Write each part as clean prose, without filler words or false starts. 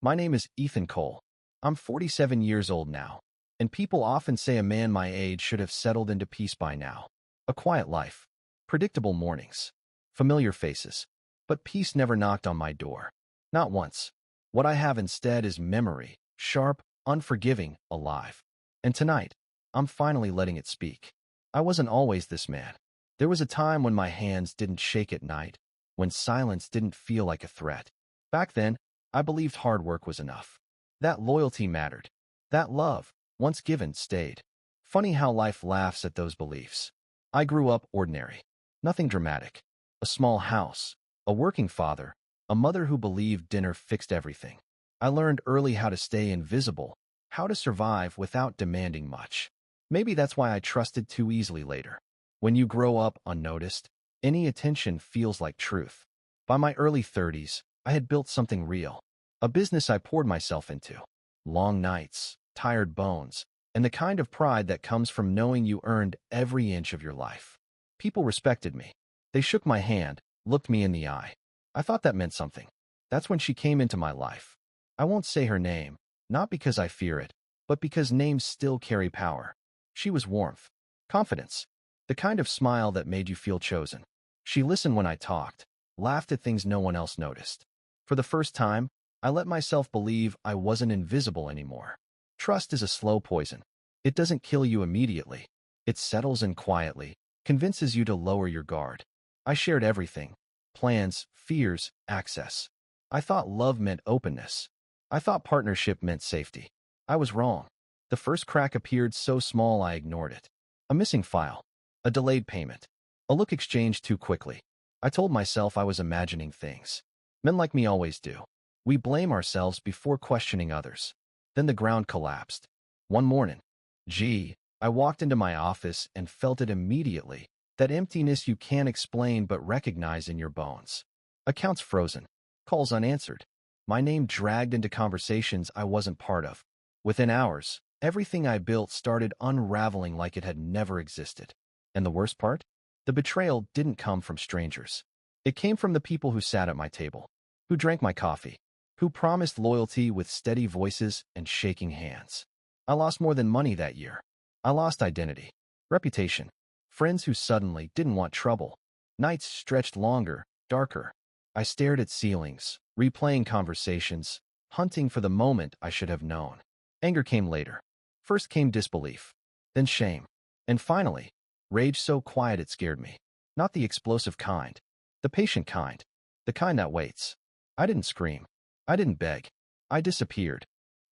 My name is Ethan Cole. I'm 47 years old now, and people often say a man my age should have settled into peace by now. A quiet life, predictable mornings, familiar faces. But peace never knocked on my door. Not once. What I have instead is memory, sharp, unforgiving, alive. And tonight, I'm finally letting it speak. I wasn't always this man. There was a time when my hands didn't shake at night, when silence didn't feel like a threat. Back then, I believed hard work was enough. That loyalty mattered. That love, once given, stayed. Funny how life laughs at those beliefs. I grew up ordinary. Nothing dramatic. A small house, a working father, a mother who believed dinner fixed everything. I learned early how to stay invisible, how to survive without demanding much. Maybe that's why I trusted too easily later. When you grow up unnoticed, any attention feels like truth. By my early 30s, I had built something real. A business I poured myself into. Long nights, tired bones, and the kind of pride that comes from knowing you earned every inch of your life. People respected me. They shook my hand, looked me in the eye. I thought that meant something. That's when she came into my life. I won't say her name, not because I fear it, but because names still carry power. She was warmth, confidence, the kind of smile that made you feel chosen. She listened when I talked, laughed at things no one else noticed. For the first time, I let myself believe I wasn't invisible anymore. Trust is a slow poison. It doesn't kill you immediately. It settles in quietly, convinces you to lower your guard. I shared everything. Plans, fears, access. I thought love meant openness. I thought partnership meant safety. I was wrong. The first crack appeared so small I ignored it. A missing file. A delayed payment. A look exchanged too quickly. I told myself I was imagining things. Men like me always do. We blame ourselves before questioning others. Then the ground collapsed. One morning, I walked into my office and felt it immediately. That emptiness you can't explain but recognize in your bones. Accounts frozen. Calls unanswered. My name dragged into conversations I wasn't part of. Within hours, everything I built started unraveling like it had never existed. And the worst part? The betrayal didn't come from strangers. It came from the people who sat at my table, who drank my coffee, who promised loyalty with steady voices and shaking hands. I lost more than money that year. I lost identity, reputation, friends who suddenly didn't want trouble. Nights stretched longer, darker. I stared at ceilings, replaying conversations, hunting for the moment I should have known. Anger came later. First came disbelief, then shame, and finally, rage so quiet it scared me. Not the explosive kind, the patient kind, the kind that waits. I didn't scream. I didn't beg. I disappeared.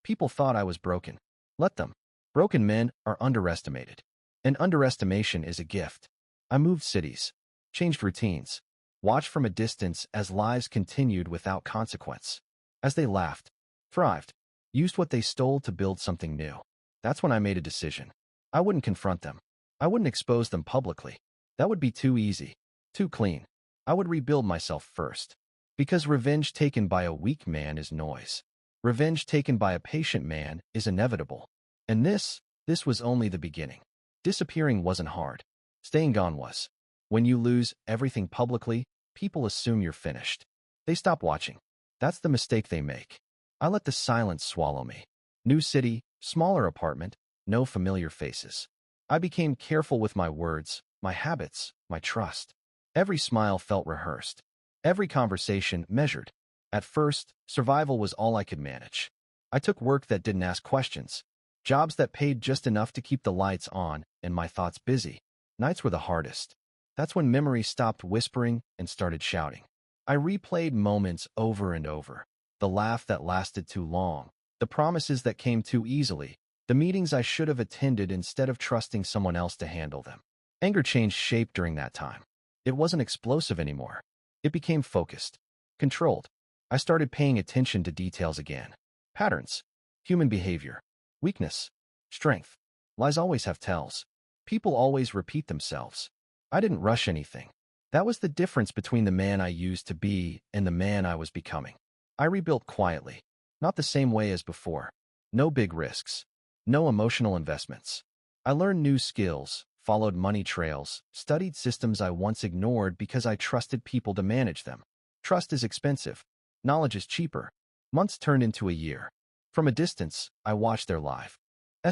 People thought I was broken. Let them. Broken men are underestimated. And underestimation is a gift. I moved cities, changed routines, watched from a distance as lives continued without consequence. As they laughed, thrived, used what they stole to build something new. That's when I made a decision. I wouldn't confront them. I wouldn't expose them publicly. That would be too easy, too clean. I would rebuild myself first. Because revenge taken by a weak man is noise. Revenge taken by a patient man is inevitable. And this was only the beginning. Disappearing wasn't hard. Staying gone was. When you lose everything publicly, people assume you're finished. They stop watching. That's the mistake they make. I let the silence swallow me. New city, smaller apartment, no familiar faces. I became careful with my words, my habits, my trust. Every smile felt rehearsed. Every conversation measured. At first, survival was all I could manage. I took work that didn't ask questions. Jobs that paid just enough to keep the lights on and my thoughts busy. Nights were the hardest. That's when memory stopped whispering and started shouting. I replayed moments over and over. The laugh that lasted too long. The promises that came too easily. The meetings I should have attended instead of trusting someone else to handle them. Anger changed shape during that time. It wasn't explosive anymore. It became focused, controlled. I started paying attention to details again. Patterns, human behavior, weakness, strength. Lies always have tells. People always repeat themselves. I didn't rush anything. That was the difference between the man I used to be and the man I was becoming. I rebuilt quietly, not the same way as before. No big risks, no emotional investments. I learned new skills, followed money trails, studied systems I once ignored because I trusted people to manage them. Trust is expensive. Knowledge is cheaper. Months turned into a year. From a distance, I watched their lives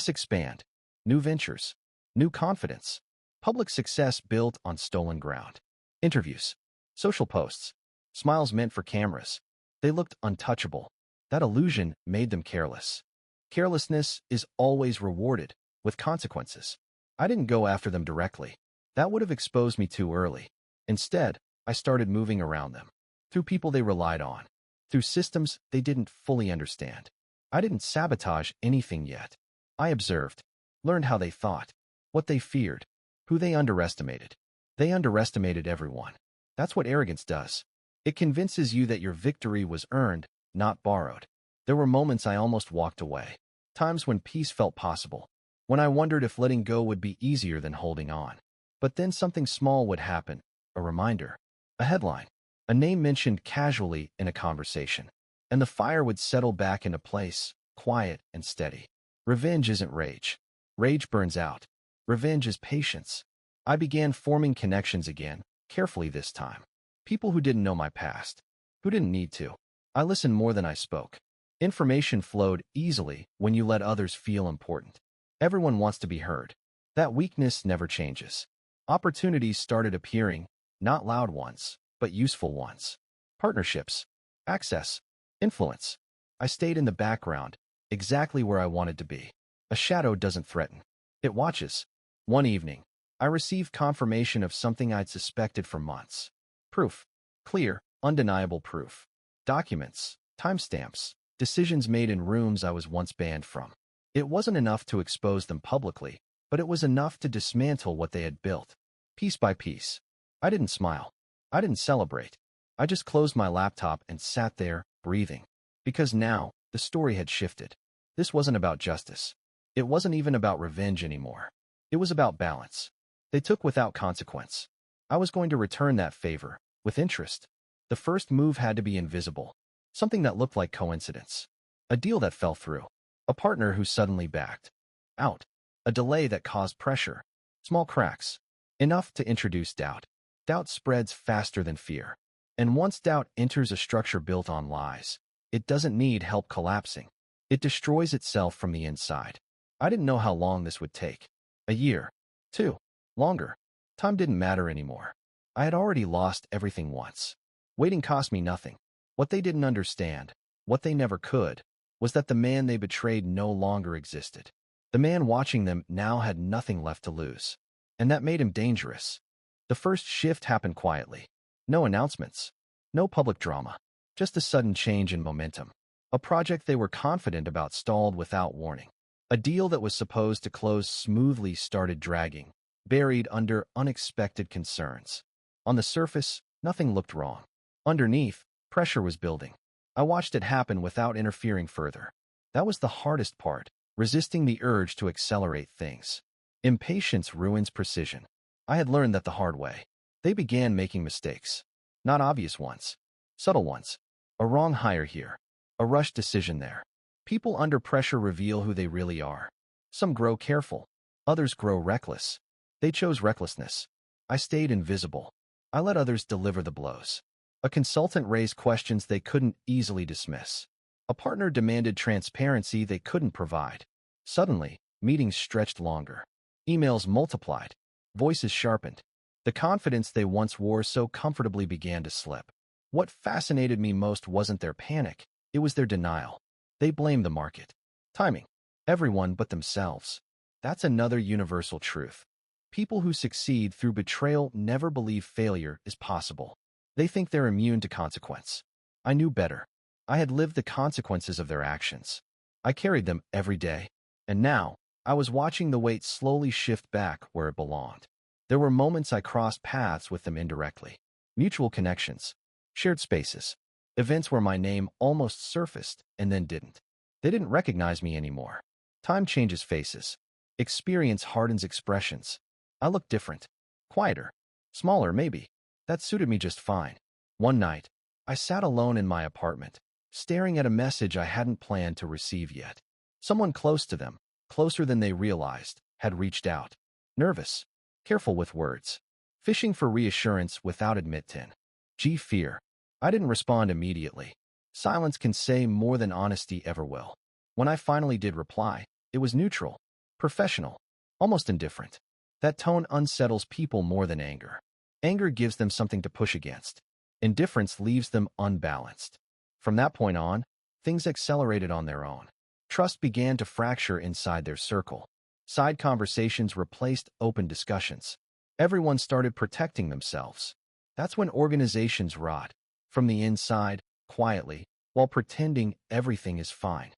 expand. New ventures, new confidence, public success built on stolen ground. Interviews, social posts, smiles meant for cameras. They looked untouchable. That illusion made them careless. Carelessness is always rewarded with consequences. I didn't go after them directly. That would have exposed me too early. Instead, I started moving around them, through people they relied on, through systems they didn't fully understand. I didn't sabotage anything yet. I observed, learned how they thought, what they feared, who they underestimated. They underestimated everyone. That's what arrogance does. It convinces you that your victory was earned, not borrowed. There were moments I almost walked away, times when peace felt possible, when I wondered if letting go would be easier than holding on. But then something small would happen, a reminder, a headline, a name mentioned casually in a conversation, and the fire would settle back into place, quiet and steady. Revenge isn't rage. Rage burns out. Revenge is patience. I began forming connections again, carefully this time. People who didn't know my past, who didn't need to. I listened more than I spoke. Information flowed easily when you let others feel important. Everyone wants to be heard. That weakness never changes. Opportunities started appearing, not loud ones, but useful ones. Partnerships, access, influence. I stayed in the background, exactly where I wanted to be. A shadow doesn't threaten. It watches. One evening, I received confirmation of something I'd suspected for months. Proof. Clear, undeniable proof. Documents, timestamps, decisions made in rooms I was once banned from. It wasn't enough to expose them publicly, but it was enough to dismantle what they had built, piece by piece. I didn't smile. I didn't celebrate. I just closed my laptop and sat there, breathing. Because now, the story had shifted. This wasn't about justice. It wasn't even about revenge anymore. It was about balance. They took without consequence. I was going to return that favor, with interest. The first move had to be invisible. Something that looked like coincidence. A deal that fell through. A partner who suddenly backed out. A delay that caused pressure. Small cracks. Enough to introduce doubt. Doubt spreads faster than fear. And once doubt enters a structure built on lies, it doesn't need help collapsing. It destroys itself from the inside. I didn't know how long this would take. A year. 2. Longer. Time didn't matter anymore. I had already lost everything once. Waiting cost me nothing. What they didn't understand, what they never could, was that the man they betrayed no longer existed. The man watching them now had nothing left to lose. And that made him dangerous. The first shift happened quietly. No announcements. No public drama. Just a sudden change in momentum. A project they were confident about stalled without warning. A deal that was supposed to close smoothly started dragging, buried under unexpected concerns. On the surface, nothing looked wrong. Underneath, pressure was building. I watched it happen without interfering further. That was the hardest part, resisting the urge to accelerate things. Impatience ruins precision. I had learned that the hard way. They began making mistakes. Not obvious ones. Subtle ones. A wrong hire here. A rushed decision there. People under pressure reveal who they really are. Some grow careful. Others grow reckless. They chose recklessness. I stayed invisible. I let others deliver the blows. A consultant raised questions they couldn't easily dismiss. A partner demanded transparency they couldn't provide. Suddenly, meetings stretched longer. Emails multiplied. Voices sharpened. The confidence they once wore so comfortably began to slip. What fascinated me most wasn't their panic, it was their denial. They blamed the market. Timing. Everyone but themselves. That's another universal truth. People who succeed through betrayal never believe failure is possible. They think they're immune to consequence. I knew better. I had lived the consequences of their actions. I carried them every day. And now, I was watching the weight slowly shift back where it belonged. There were moments I crossed paths with them indirectly. Mutual connections. Shared spaces. Events where my name almost surfaced and then didn't. They didn't recognize me anymore. Time changes faces. Experience hardens expressions. I looked different. Quieter. Smaller, maybe. That suited me just fine. One night, I sat alone in my apartment, staring at a message I hadn't planned to receive yet. Someone close to them, closer than they realized, had reached out. Nervous. Careful with words. Fishing for reassurance without admitting. Fear. I didn't respond immediately. Silence can say more than honesty ever will. When I finally did reply, it was neutral, professional, almost indifferent. That tone unsettles people more than anger. Anger gives them something to push against. Indifference leaves them unbalanced. From that point on, things accelerated on their own. Trust began to fracture inside their circle. Side conversations replaced open discussions. Everyone started protecting themselves. That's when organizations rot, from the inside, quietly, while pretending everything is fine.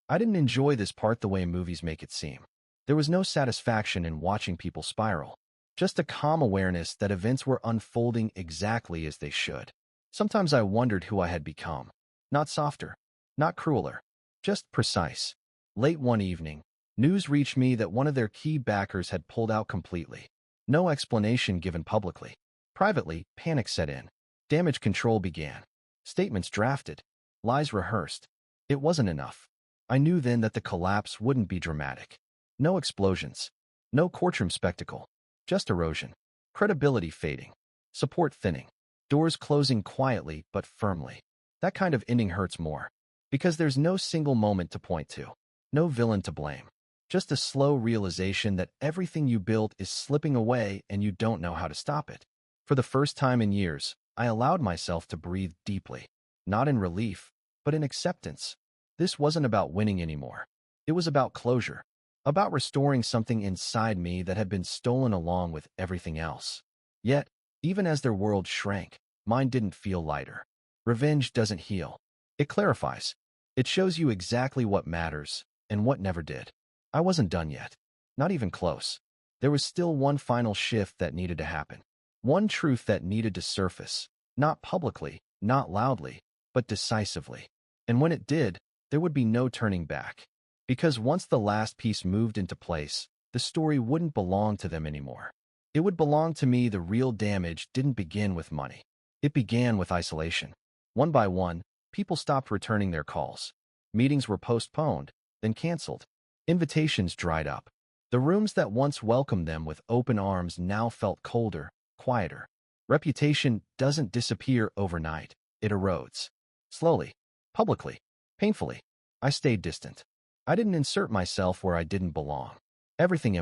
I didn't enjoy this part the way movies make it seem. There was no satisfaction in watching people spiral, just a calm awareness that events were unfolding exactly as they should. Sometimes I wondered who I had become. Not softer, not crueler, just precise. Late one evening, news reached me that one of their key backers had pulled out completely. No explanation given publicly. Privately, panic set in. Damage control began. Statements drafted. Lies rehearsed. It wasn't enough. I knew then that the collapse wouldn't be dramatic. No explosions. No courtroom spectacle. Just erosion. Credibility fading. Support thinning. Doors closing quietly but firmly. That kind of ending hurts more. Because there's no single moment to point to. No villain to blame. Just a slow realization that everything you built is slipping away and you don't know how to stop it. For the first time in years, I allowed myself to breathe deeply. Not in relief, but in acceptance. This wasn't about winning anymore. It was about closure. About restoring something inside me that had been stolen along with everything else. Yet, even as their world shrank, mine didn't feel lighter. Revenge doesn't heal. It clarifies. It shows you exactly what matters and what never did. I wasn't done yet. Not even close. There was still one final shift that needed to happen. One truth that needed to surface. Not publicly, not loudly, but decisively. And when it did, there would be no turning back. Because once the last piece moved into place, the story wouldn't belong to them anymore. It would belong to me. The real damage didn't begin with money. It began with isolation. One by one, people stopped returning their calls. Meetings were postponed, then canceled. Invitations dried up. The rooms that once welcomed them with open arms now felt colder, quieter. Reputation doesn't disappear overnight. It erodes. Slowly, publicly, painfully. I stayed distant. I didn't insert myself where I didn't belong. Everything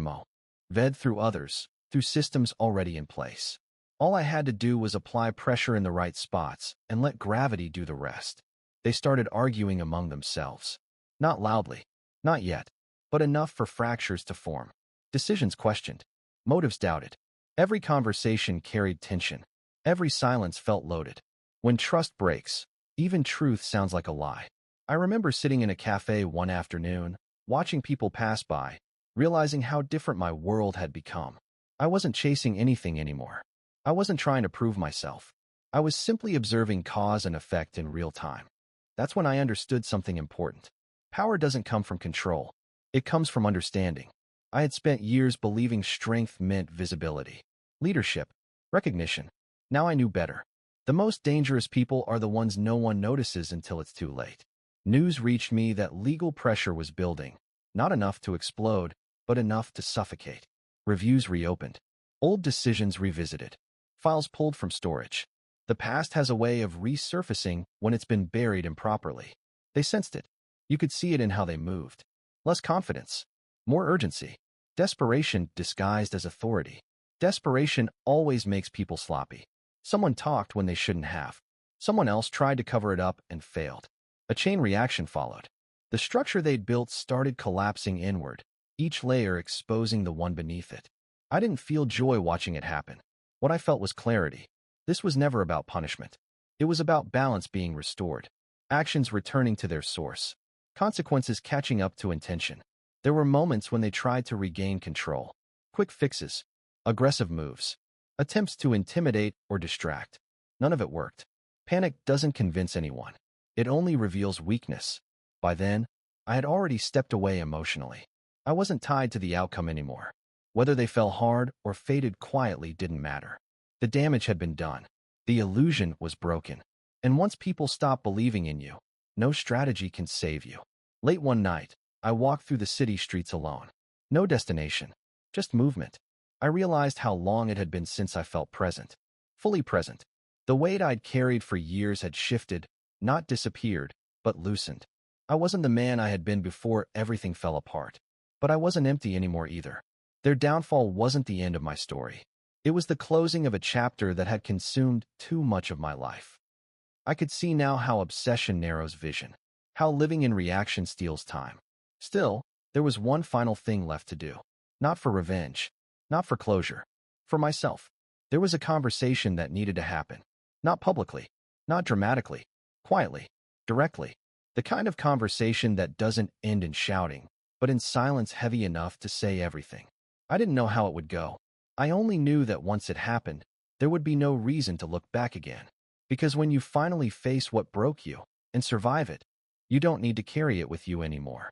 ved through others, through systems already in place. All I had to do was apply pressure in the right spots and let gravity do the rest. They started arguing among themselves. Not loudly, not yet, but enough for fractures to form. Decisions questioned. Motives doubted. Every conversation carried tension. Every silence felt loaded. When trust breaks, even truth sounds like a lie. I remember sitting in a cafe one afternoon, watching people pass by, realizing how different my world had become. I wasn't chasing anything anymore. I wasn't trying to prove myself. I was simply observing cause and effect in real time. That's when I understood something important. Power doesn't come from control. It comes from understanding. I had spent years believing strength meant visibility, leadership, recognition. Now I knew better. The most dangerous people are the ones no one notices until it's too late. News reached me that legal pressure was building, not enough to explode, but enough to suffocate. Reviews reopened. Old decisions revisited. Files pulled from storage. The past has a way of resurfacing when it's been buried improperly. They sensed it. You could see it in how they moved. Less confidence. More urgency. Desperation disguised as authority. Desperation always makes people sloppy. Someone talked when they shouldn't have. Someone else tried to cover it up and failed. A chain reaction followed. The structure they'd built started collapsing inward, each layer exposing the one beneath it. I didn't feel joy watching it happen. What I felt was clarity. This was never about punishment. It was about balance being restored. Actions returning to their source. Consequences catching up to intention. There were moments when they tried to regain control. Quick fixes. Aggressive moves. Attempts to intimidate or distract. None of it worked. Panic doesn't convince anyone. It only reveals weakness. By then, I had already stepped away emotionally. I wasn't tied to the outcome anymore. Whether they fell hard or faded quietly didn't matter. The damage had been done. The illusion was broken. And once people stop believing in you, no strategy can save you. Late one night, I walked through the city streets alone. No destination, just movement. I realized how long it had been since I felt present. Fully present. The weight I'd carried for years had shifted, not disappeared, but loosened. I wasn't the man I had been before everything fell apart. But I wasn't empty anymore either. Their downfall wasn't the end of my story. It was the closing of a chapter that had consumed too much of my life. I could see now how obsession narrows vision, how living in reaction steals time. Still, there was one final thing left to do. Not for revenge, not for closure, for myself. There was a conversation that needed to happen. Not publicly, not dramatically, quietly, directly. The kind of conversation that doesn't end in shouting, but in silence heavy enough to say everything. I didn't know how it would go. I only knew that once it happened, there would be no reason to look back again. Because when you finally face what broke you and survive it, you don't need to carry it with you anymore.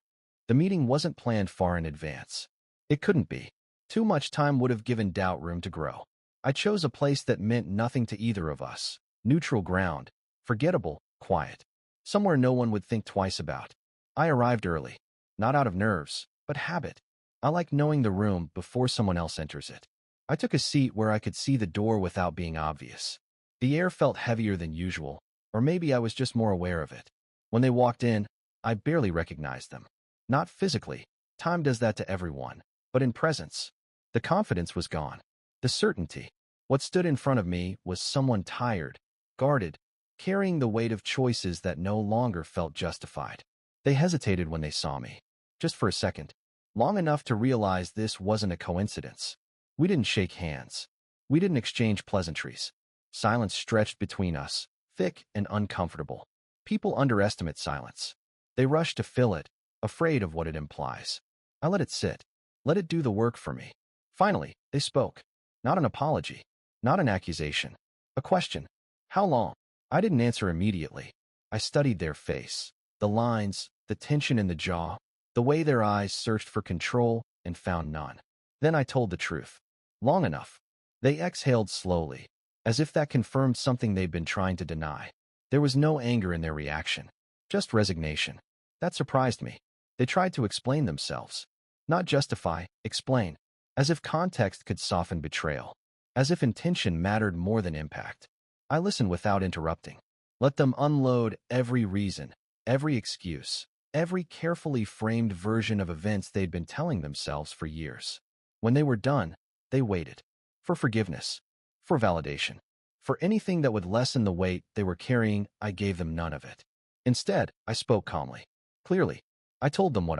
The meeting wasn't planned far in advance. It couldn't be. Too much time would have given doubt room to grow. I chose a place that meant nothing to either of us. Neutral ground, forgettable, quiet. Somewhere no one would think twice about. I arrived early, not out of nerves, but habit. I like knowing the room before someone else enters it. I took a seat where I could see the door without being obvious. The air felt heavier than usual, or maybe I was just more aware of it. When they walked in, I barely recognized them. Not physically, time does that to everyone, but in presence. The confidence was gone. The certainty. What stood in front of me was someone tired, guarded, carrying the weight of choices that no longer felt justified. They hesitated when they saw me. Just for a second. Long enough to realize this wasn't a coincidence. We didn't shake hands. We didn't exchange pleasantries. Silence stretched between us, thick and uncomfortable. People underestimate silence. They rush to fill it, afraid of what it implies. I let it sit. Let it do the work for me. Finally, they spoke. Not an apology. Not an accusation. A question. How long? I didn't answer immediately. I studied their face. The lines, the tension in the jaw, the way their eyes searched for control and found none. Then I told the truth. Long enough. They exhaled slowly, as if that confirmed something they'd been trying to deny. There was no anger in their reaction, just resignation. That surprised me. They tried to explain themselves. Not justify, explain. As if context could soften betrayal. As if intention mattered more than impact. I listened without interrupting. Let them unload every reason, every excuse, every carefully framed version of events they'd been telling themselves for years. When they were done, they waited. For forgiveness. For validation. For anything that would lessen the weight they were carrying. I gave them none of it. Instead, I spoke calmly. Clearly. I told them what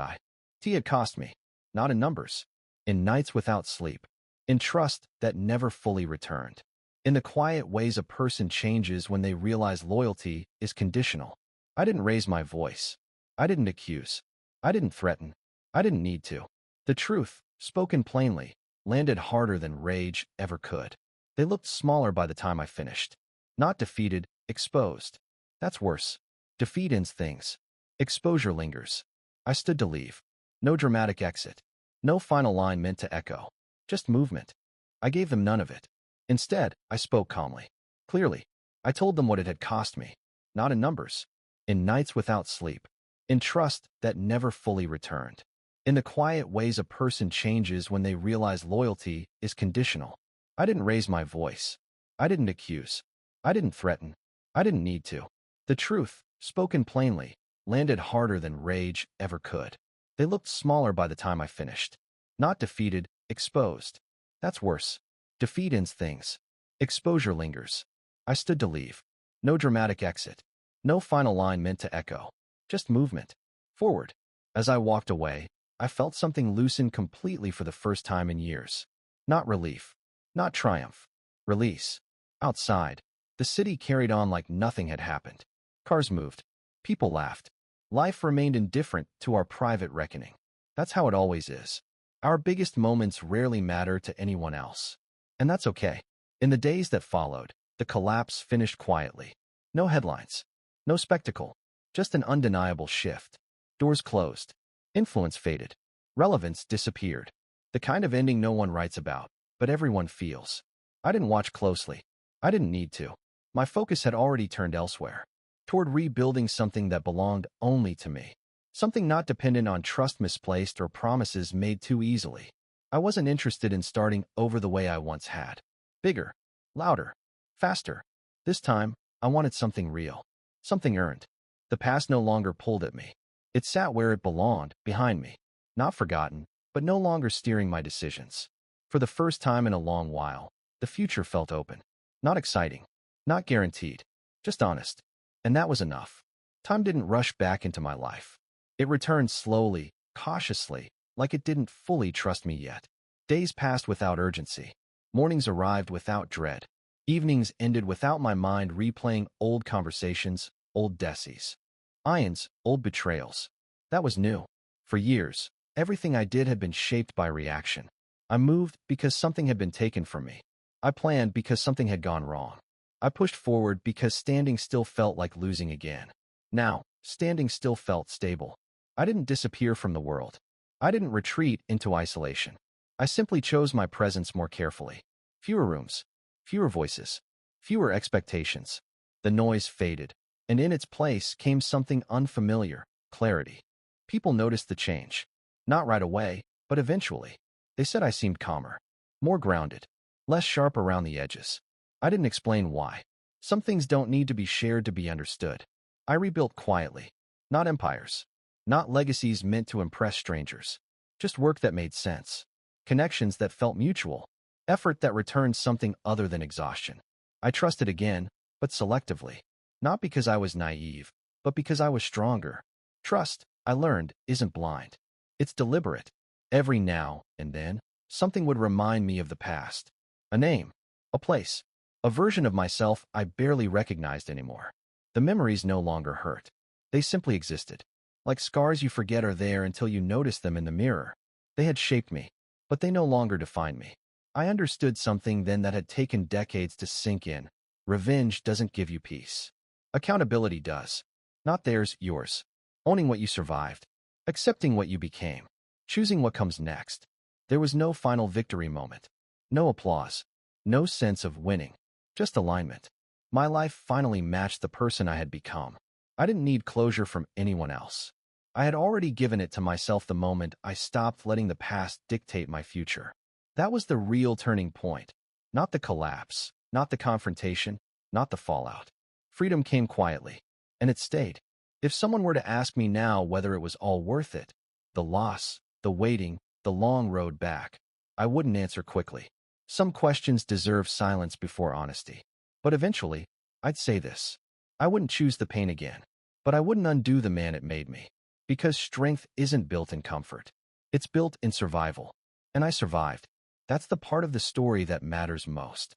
it had cost me. Not in numbers. In nights without sleep. In trust that never fully returned. In the quiet ways a person changes when they realize loyalty is conditional. I didn't raise my voice. I didn't accuse. I didn't threaten. I didn't need to. The truth, spoken plainly, landed harder than rage ever could. They looked smaller by the time I finished. Not defeated, exposed. That's worse. Defeat ends things. Exposure lingers. I stood to leave. No dramatic exit. No final line meant to echo. Just movement. I gave them none of it. Instead, I spoke calmly. Clearly. I told them what it had cost me. Not in numbers. In nights without sleep. In trust that never fully returned. In the quiet ways a person changes when they realize loyalty is conditional. I didn't raise my voice. I didn't accuse. I didn't threaten. I didn't need to. The truth, spoken plainly, landed harder than rage ever could. They looked smaller by the time I finished. Not defeated, exposed. That's worse. Defeat ends things. Exposure lingers. I stood to leave. No dramatic exit. No final line meant to echo. Just movement. Forward. As I walked away, I felt something loosen completely for the first time in years. Not relief. Not triumph. Release. Outside, the city carried on like nothing had happened. Cars moved. People laughed. Life remained indifferent to our private reckoning. That's how it always is. Our biggest moments rarely matter to anyone else. And that's okay. In the days that followed, the collapse finished quietly. No headlines. No spectacle. Just an undeniable shift. Doors closed. Influence faded. Relevance disappeared. The kind of ending no one writes about, but everyone feels. I didn't watch closely. I didn't need to. My focus had already turned elsewhere. Toward rebuilding something that belonged only to me. Something not dependent on trust misplaced or promises made too easily. I wasn't interested in starting over the way I once had. Bigger. Louder. Faster. This time, I wanted something real. something earned. The past no longer pulled at me. It sat where it belonged, behind me. Not forgotten, but no longer steering my decisions. For the first time in a long while, the future felt open. Not exciting, not guaranteed, just honest. And that was enough. Time didn't rush back into my life. It returned slowly, cautiously, like it didn't fully trust me yet. Days passed without urgency. Mornings arrived without dread. Evenings ended without my mind replaying old conversations, old decies. Ions, old betrayals. That was new. For years, everything I did had been shaped by reaction. I moved because something had been taken from me. I planned because something had gone wrong. I pushed forward because standing still felt like losing again. Now, standing still felt stable. I didn't disappear from the world. I didn't retreat into isolation. I simply chose my presence more carefully. Fewer rooms, fewer voices, fewer expectations. The noise faded, and in its place came something unfamiliar, clarity. People noticed the change. Not right away, but eventually. They said I seemed calmer, more grounded, less sharp around the edges. I didn't explain why. Some things don't need to be shared to be understood. I rebuilt quietly. Not empires. Not legacies meant to impress strangers. Just work that made sense. Connections that felt mutual. Effort that returned something other than exhaustion. I trusted again, but selectively. Not because I was naive, but because I was stronger. Trust, I learned, isn't blind. It's deliberate. Every now and then, something would remind me of the past. A name, a place, a version of myself I barely recognized anymore. The memories no longer hurt. They simply existed. Like scars you forget are there until you notice them in the mirror. They had shaped me, but they no longer defined me. I understood something then that had taken decades to sink in. Revenge doesn't give you peace. Accountability does. Not theirs, yours. Owning what you survived. Accepting what you became. Choosing what comes next. There was no final victory moment. No applause. No sense of winning. Just alignment. My life finally matched the person I had become. I didn't need closure from anyone else. I had already given it to myself the moment I stopped letting the past dictate my future. That was the real turning point. Not the collapse, not the confrontation, not the fallout. Freedom came quietly, and it stayed. If someone were to ask me now whether it was all worth it, the loss, the waiting, the long road back, I wouldn't answer quickly. Some questions deserve silence before honesty. But eventually, I'd say this. I wouldn't choose the pain again, but I wouldn't undo the man it made me. Because strength isn't built in comfort. It's built in survival. And I survived. That's the part of the story that matters most.